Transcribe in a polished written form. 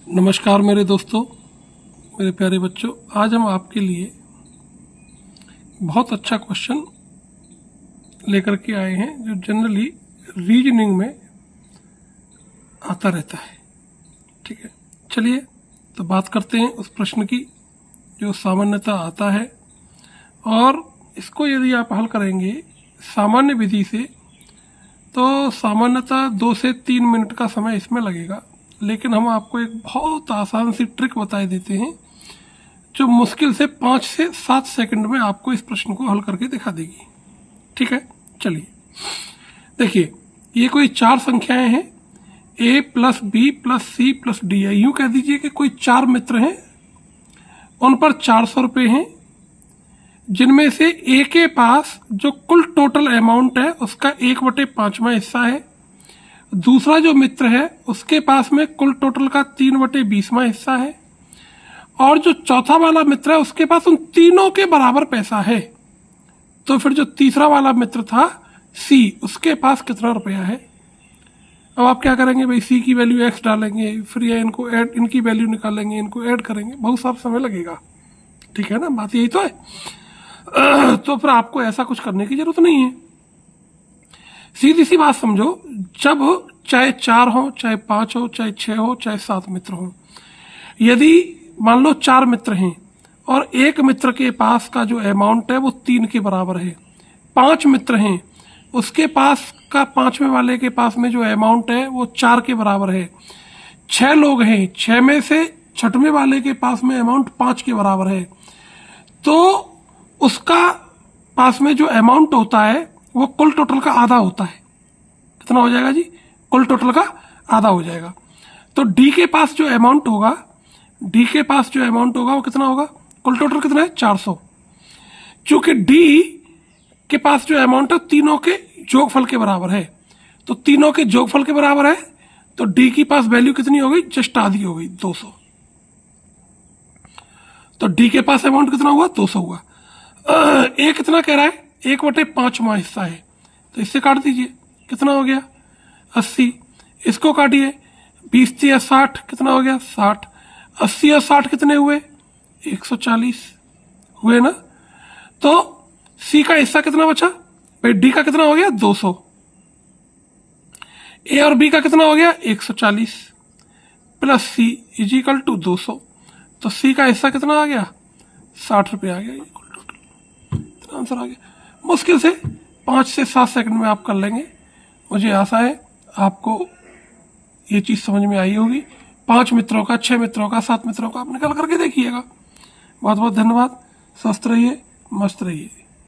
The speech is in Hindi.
नमस्कार मेरे दोस्तों, मेरे प्यारे बच्चों। आज हम आपके लिए बहुत अच्छा क्वेश्चन लेकर के आए हैं जो जनरली रीजनिंग में आता रहता है। ठीक है, चलिए तो बात करते हैं उस प्रश्न की जो सामान्यतः आता है, और इसको यदि आप हल करेंगे सामान्य विधि से तो सामान्यतः 2 से 3 मिनट का समय इसमें लगेगा। लेकिन हम आपको एक बहुत आसान सी ट्रिक बता देते हैं जो मुश्किल से 5 से 7 सेकंड में आपको इस प्रश्न को हल करके दिखा देगी। ठीक है, चलिए देखिए, ये कोई 4 संख्याएं हैं, a plus B plus C plus D है। यूं कह दीजिए कि कोई 4 मित्र हैं, उन पर 400 रुपये हैं, जिनमें से a के पास जो कुल टोटल अमाउंट है उसका 1/5वां हिस्सा है। दूसरा जो मित्र है उसके पास में कुल टोटल का 3/20वां हिस्सा है, और जो चौथा वाला मित्र है उसके पास उन तीनों के बराबर पैसा है। तो फिर जो तीसरा वाला मित्र था सी, उसके पास कितना रुपया है? अब आप क्या करेंगे भाई, सी की वैल्यू x डालेंगे, फिर ये इनको ऐड, इनकी वैल्यू निकालेंगे, इनको ऐड करेंगे, बहुत सारा समय लगेगा। ठीक है ना, बात यही तो है। तो फिर आपको ऐसा कुछ करने की जरूरत नहीं है। सीधी सी बात समझो, जब चाहे 4 हो, चाहे 5 हो, चाहे 6 हो, चाहे 7 मित्र हो, यदि मान लो 4 मित्र हैं और एक मित्र के पास का जो अमाउंट है वो 3 के बराबर है, 5 मित्र हैं, उसके पास का 5वें वाले के पास में जो अमाउंट है वो 4 के बराबर है, 6 लोग हैं, 6 में से 6वें वाले के पास में अमाउंट 5 के बराबर है, तो उसका पास में जो अमाउंट होता है वो कुल टोटल का आधा होता है। कितना हो जाएगा जी? कुल टोटल का आधा हो जाएगा। तो डी के पास जो अमाउंट होगा, डी के पास जो अमाउंट होगा वो कितना होगा? कुल टोटल कितना है? 400। चूंकि डी के पास जो अमाउंट है तीनों के जोगफल के बराबर है, तो तीनों के जोगफल के बराबर है, तो डी की पास वैल्यू कितनी हो गई? जस्ट आधी हो गई, 200। तो डी के पास अमाउंट कितना हुआ? 200 हुआ। ए कितना कह रहा है? 1/5वां हिस्सा है, तो इससे काट दीजिए, कितना हो गया? 80। इसको काटिए, 20 या 60, कितना हो गया? 60। 80 और 60 कितने हुए? 140 हुए ना। तो सी का हिस्सा कितना बचा भाई? डी का कितना हो गया? 200। ए और बी का कितना हो गया? 140 plus C is equal to 200। तो सी का हिस्सा कितना आ गया? 60 रुपये आ गया। इतना आंसर आ गया। मुश्किल से 5 से 7 सेकंड में आप कर लेंगे। मुझे आशा है आपको ये चीज़ समझ में आई होगी। 5 मित्रों का, 6 मित्रों का, 7 मित्रों का आप निकल करके देखिएगा। बहुत बहुत धन्यवाद। स्वस्थ रहिए, मस्त रहिए।